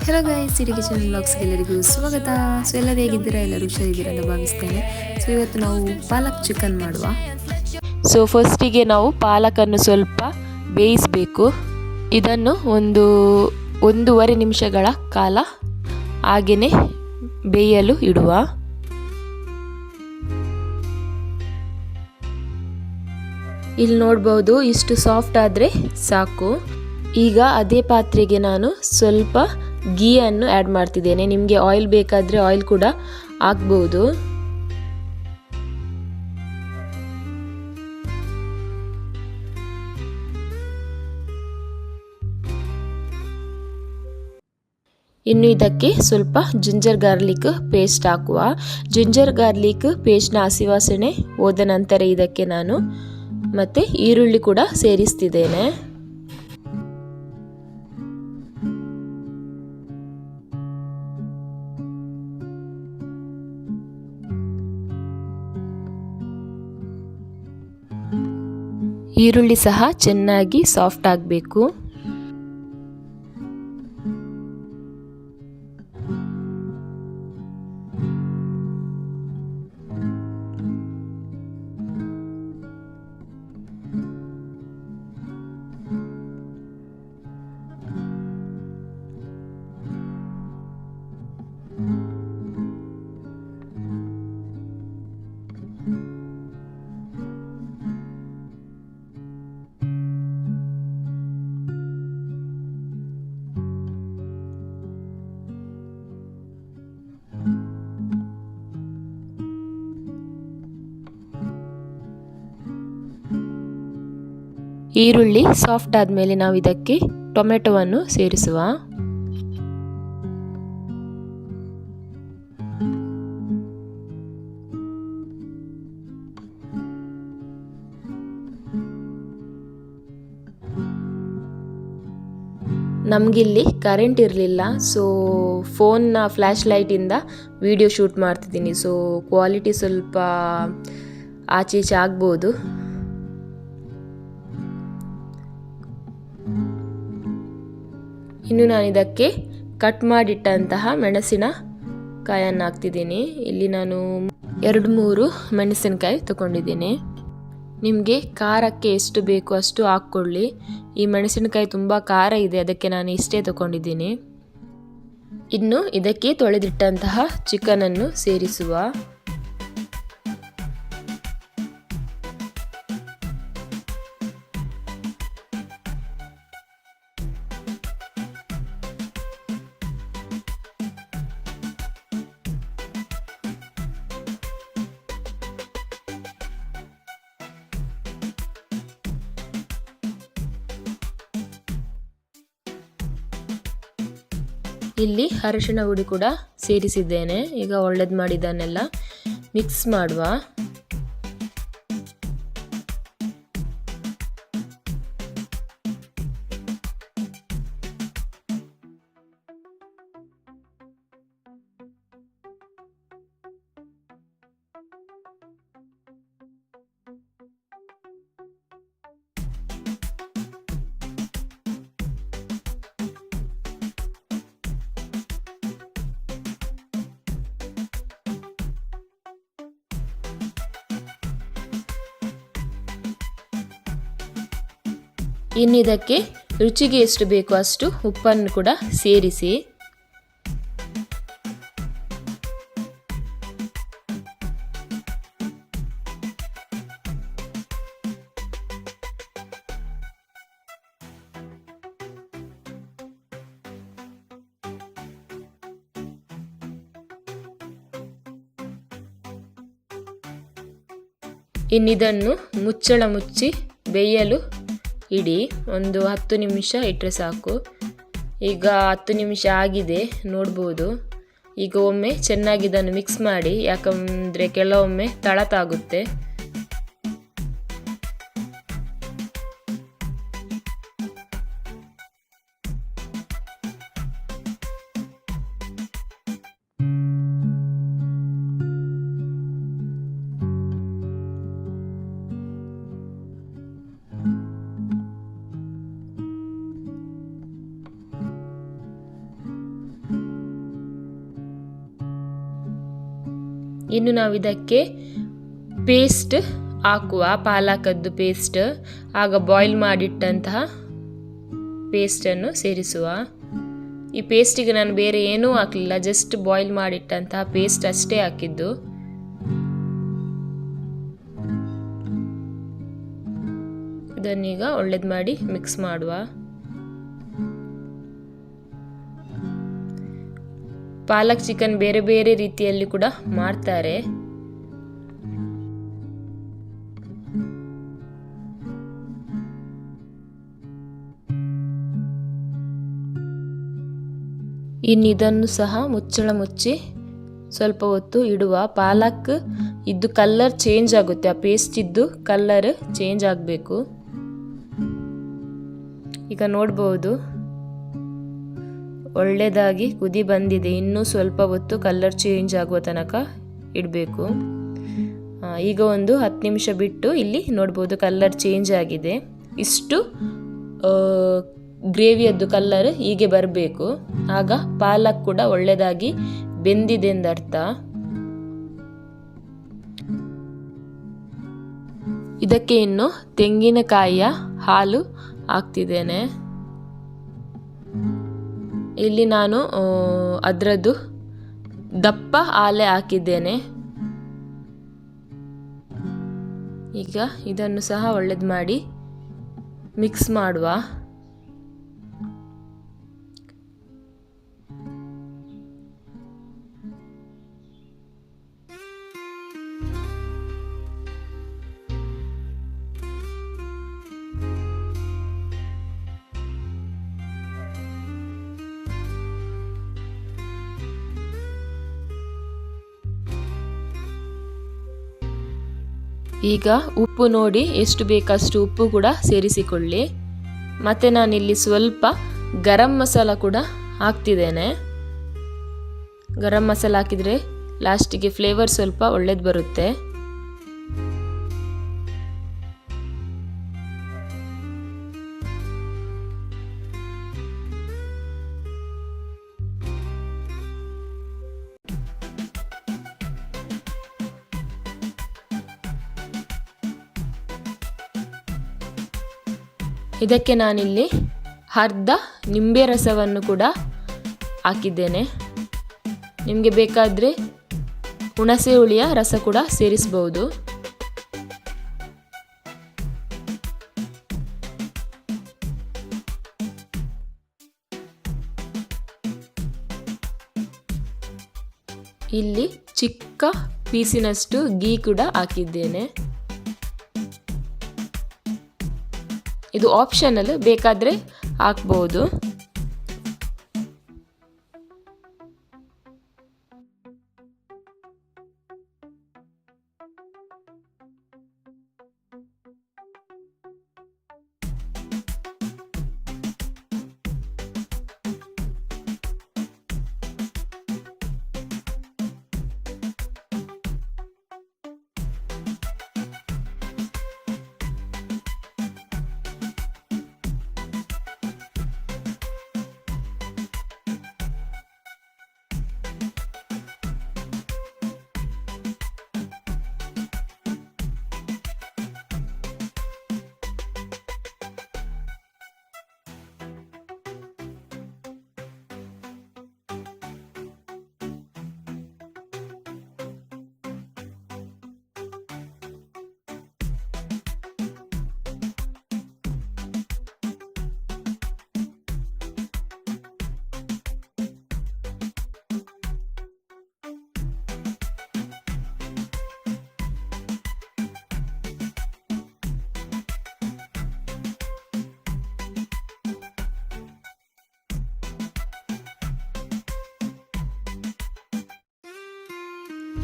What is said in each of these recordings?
Hello guys, ಸಿರಿ kitchen ವ್ಲಾಗ್ಸ್ಗೆ ಎಲ್ಲರಿಗೂ ಸ್ವಾಗತ. So ಎಲ್ಲರೂ ಹೇಗಿದ್ದೀರಾ? ಎಲ್ಲರೂ ಹುಷಾರಿದ್ದೀರಾ ಅಂತ ಭಾವಿಸ್ತೇನೆ. ಸೊ ಇವತ್ತು ನಾವು ಪಾಲಕ್ ಚಿಕನ್ ಮಾಡುವ. ಸೊ ಫಸ್ಟಿಗೆ ನಾವು ಪಾಲಕನ್ನು ಸ್ವಲ್ಪ ಬೇಯಿಸಬೇಕು. ಇದನ್ನು 1-1.5 ನಿಮಿಷಗಳ ಕಾಲ ಹಾಗೆಯೇ ಬೇಯಲು ಇಡುವ. ಇಲ್ಲಿ ನೋಡ್ಬೋದು, ಇಷ್ಟು ಸಾಫ್ಟ್ ಆದರೆ ಸಾಕು. ಈಗ ಅದೇ ಪಾತ್ರೆಗೆ ನಾನು ಸ್ವಲ್ಪ ಗೀಯನ್ನು ಆ್ಯಡ್ ಮಾಡ್ತಿದ್ದೇನೆ. ನಿಮಗೆ ಆಯಿಲ್ ಬೇಕಾದರೆ ಆಯಿಲ್ ಕೂಡ ಹಾಕ್ಬೋದು. ಇನ್ನು ಇದಕ್ಕೆ ಸ್ವಲ್ಪ ಜಿಂಜರ್ ಗಾರ್ಲಿಕ್ ಪೇಸ್ಟ್ ಹಾಕುವ. ಜಿಂಜರ್ ಗಾರ್ಲಿಕ್ ಪೇಸ್ಟ್ನ ಹಸಿ ವಾಸನೆ ಹೋದ ನಂತರ ಇದಕ್ಕೆ ನಾನು ಮತ್ತೆ ಈರುಳ್ಳಿ ಕೂಡ ಸೇರಿಸ್ತಿದ್ದೇನೆ. ಈರುಳ್ಳಿ ಸಹ ಚೆನ್ನಾಗಿ ಸಾಫ್ಟ್ ಆಗಬೇಕು. ಈರುಳ್ಳಿ ಸಾಫ್ಟ್ ಆದಮೇಲೆ ನಾವು ಇದಕ್ಕೆ ಟೊಮೆಟೊವನ್ನು ಸೇರಿಸುವ. ನಮಗಿಲ್ಲಿ ಕರೆಂಟ್ ಇರಲಿಲ್ಲ, ಸೊ ಫೋನ್ನ ಫ್ಲ್ಯಾಶ್ ಲೈಟಿಂದ ವಿಡಿಯೋ ಶೂಟ್ ಮಾಡ್ತಿದ್ದೀನಿ. ಸೊ ಕ್ವಾಲಿಟಿ ಸ್ವಲ್ಪ ಆಚೆ ಈಚೆ ಆಗ್ಬೋದು. ಇನ್ನು ನಾನು ಇದಕ್ಕೆ ಕಟ್ ಮಾಡಿಟ್ಟಂತಹ ಮೆಣಸಿನಕಾಯನ್ನು ಹಾಕ್ತಿದ್ದೀನಿ. ಇಲ್ಲಿ ನಾನು 2-3 ಮೆಣಸಿನಕಾಯಿ ತಗೊಂಡಿದ್ದೀನಿ. ನಿಮಗೆ ಖಾರಕ್ಕೆ ಎಷ್ಟು ಬೇಕು ಅಷ್ಟು ಹಾಕ್ಕೊಳ್ಳಿ. ಈ ಮೆಣಸಿನಕಾಯಿ ತುಂಬ ಖಾರ ಇದೆ, ಅದಕ್ಕೆ ನಾನು ಇಷ್ಟೇ ತಗೊಂಡಿದ್ದೀನಿ. ಇನ್ನು ಇದಕ್ಕೆ ತೊಳೆದಿಟ್ಟಂತಹ ಚಿಕನನ್ನು ಸೇರಿಸುವ. ಇಲ್ಲಿ ಅರಿಶಿಣ ಹುಡಿ ಕೂಡ ಸೇರಿಸಿದ್ದೇನೆ. ಈಗ ಒಳ್ಳೇದು ಮಾಡಿದ್ದನ್ನೆಲ್ಲ ಮಿಕ್ಸ್ ಮಾಡುವ. ಇನ್ನು ಇದಕ್ಕೆ ರುಚಿಗೆ ಎಷ್ಟು ಬೇಕು ಅಷ್ಟು ಉಪ್ಪನ್ನು ಕೂಡ ಸೇರಿಸಿ. ಇನ್ನಿದನ್ನು ಮುಚ್ಚಳ ಮುಚ್ಚಿ ಬೇಯಲು ಇಡಿ. 10 ನಿಮಿಷ ಇಟ್ಟರೆ ಸಾಕು. ಈಗ 10 ನಿಮಿಷ ಆಗಿದೆ, ನೋಡ್ಬೋದು. ಈಗ ಒಮ್ಮೆ ಚೆನ್ನಾಗಿ ಇದನ್ನು ಮಿಕ್ಸ್ ಮಾಡಿ, ಯಾಕಂದರೆ ಕೆಲವೊಮ್ಮೆ ತಳತಾಗುತ್ತೆ. ಇನ್ನು ನಾವು ಇದಕ್ಕೆ ಪೇಸ್ಟ್ ಹಾಕುವ, ಪಾಲಕದ್ದು ಪೇಸ್ಟ್. ಆಗ ಬಾಯ್ಲ್ ಮಾಡಿಟ್ಟಂತಹ ಪೇಸ್ಟನ್ನು ಸೇರಿಸುವ. ಈ ಪೇಸ್ಟಿಗೆ ನಾನು ಬೇರೆ ಏನೂ ಹಾಕಲಿಲ್ಲ, ಜಸ್ಟ್ ಬಾಯ್ಲ್ ಮಾಡಿಟ್ಟಂತಹ ಪೇಸ್ಟ್ ಅಷ್ಟೇ ಹಾಕಿದ್ದು. ಇದನ್ನೀಗ ಒಳ್ಳೇದು ಮಾಡಿ ಮಿಕ್ಸ್ ಮಾಡುವ. ಪಾಲಕ್ ಚಿಕನ್ ಬೇರೆ ಬೇರೆ ರೀತಿಯಲ್ಲಿ ಕೂಡ ಮಾಡ್ತಾರೆ. ಇನ್ನು ಇದನ್ನು ಸಹ ಮುಚ್ಚಳ ಮುಚ್ಚಿ ಸ್ವಲ್ಪ ಹೊತ್ತು ಇಡುವ. ಪಾಲಕ್ ಇದ್ದು ಕಲರ್ ಚೇಂಜ್ ಆಗುತ್ತೆ, ಆ ಪೇಸ್ಟ್ ಇದ್ದು ಕಲರ್ ಚೇಂಜ್ ಆಗಬೇಕು. ಈಗ ನೋಡ್ಬೋದು ಒಳ್ಳೆಯದಾಗಿ ಕುದಿ ಬಂದಿದೆ. ಇನ್ನೂ ಸ್ವಲ್ಪ ಹೊತ್ತು ಕಲರ್ ಚೇಂಜ್ ಆಗುವ ತನಕ ಇಡಬೇಕು. ಈಗ ಒಂದು 10 ನಿಮಿಷ ಬಿಟ್ಟು ಇಲ್ಲಿ ನೋಡ್ಬೋದು ಕಲರ್ ಚೇಂಜ್ ಆಗಿದೆ. ಇಷ್ಟು ಗ್ರೇವಿಯದ್ದು ಕಲರ್ ಹೀಗೆ ಬರಬೇಕು. ಆಗ ಪಾಲಕ್ ಕೂಡ ಒಳ್ಳೆಯದಾಗಿ ಬೆಂದಿದೆ ಎಂದರ್ಥ. ಇದಕ್ಕೆ ಇನ್ನು ತೆಂಗಿನಕಾಯಿಯ ಹಾಲು ಹಾಕ್ತಿದ್ದೇನೆ. ಇಲ್ಲಿ ನಾನು ಅದರದ್ದು ದಪ್ಪ ಹಾಲೆ ಹಾಕಿದ್ದೇನೆ. ಈಗ ಇದನ್ನು ಸಹ ಒಳ್ಳೇದು ಮಾಡಿ ಮಿಕ್ಸ್ ಮಾಡುವ. ಈಗ ಉಪ್ಪು ನೋಡಿ ಎಷ್ಟು ಬೇಕಷ್ಟು ಉಪ್ಪು ಕೂಡ ಸೇರಿಸಿಕೊಳ್ಳಿ. ಮತ್ತು ನಾನಿಲ್ಲಿ ಸ್ವಲ್ಪ ಗರಂ ಮಸಾಲ ಕೂಡ ಹಾಕ್ತಿದ್ದೇನೆ. ಗರಂ ಮಸಾಲ ಹಾಕಿದರೆ ಲಾಸ್ಟಿಗೆ ಫ್ಲೇವರ್ ಸ್ವಲ್ಪ ಒಳ್ಳೇದು ಬರುತ್ತೆ. ಇದಕ್ಕೆ ನಾನಿಲ್ಲಿ ಅರ್ಧ ನಿಂಬೆ ರಸವನ್ನು ಕೂಡ ಹಾಕಿದ್ದೇನೆ. ನಿಮಗೆ ಬೇಕಾದರೆ ಹುಣಸೆ ಹುಳಿಯ ರಸ ಕೂಡ ಸೇರಿಸಬಹುದು. ಇಲ್ಲಿ ಚಿಕ್ಕ ಪೀಸಿನಷ್ಟು ಗೀ ಕೂಡ ಹಾಕಿದ್ದೇನೆ. ಇದು ಆಪ್ಷನಲ್, ಬೇಕಾದರೆ ಹಾಕ್ಬಹುದು.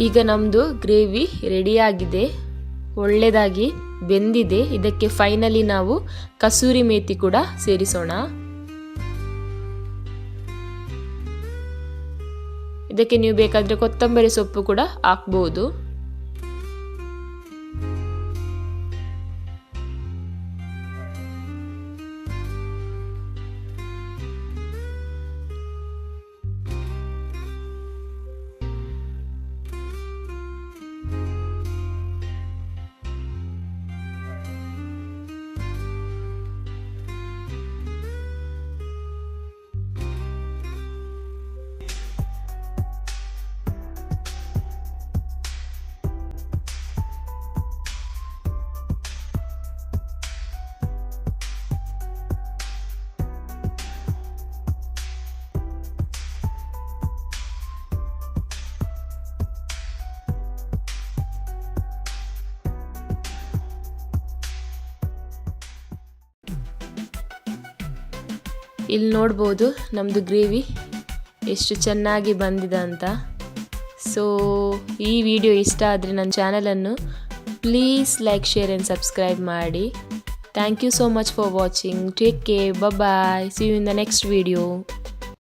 ಈಗ ನಮ್ಮದು ಗ್ರೇವಿ ರೆಡಿಯಾಗಿದೆ, ಒಳ್ಳೆಯದಾಗಿ ಬೆಂದಿದೆ. ಇದಕ್ಕೆ ಫೈನಲಿ ನಾವು ಕಸೂರಿ ಮೇಥಿ ಕೂಡ ಸೇರಿಸೋಣ. ಇದಕ್ಕೆ ನೀವು ಬೇಕಾದರೆ ಕೊತ್ತಂಬರಿ ಸೊಪ್ಪು ಕೂಡ ಹಾಕ್ಬೋದು. ಇಲ್ಲಿ ನೋಡ್ಬೋದು ನಮ್ಮದು ಗ್ರೇವಿ ಎಷ್ಟು ಚೆನ್ನಾಗಿ ಬಂದಿದೆ ಅಂತ. ಸೊ ಈ ವಿಡಿಯೋ ಇಷ್ಟ ಆದರೆ ನನ್ನ ಚಾನಲನ್ನು please like, share and subscribe ಮಾಡಿ. Thank you so much for watching. Take care. Bye. See you in the next video.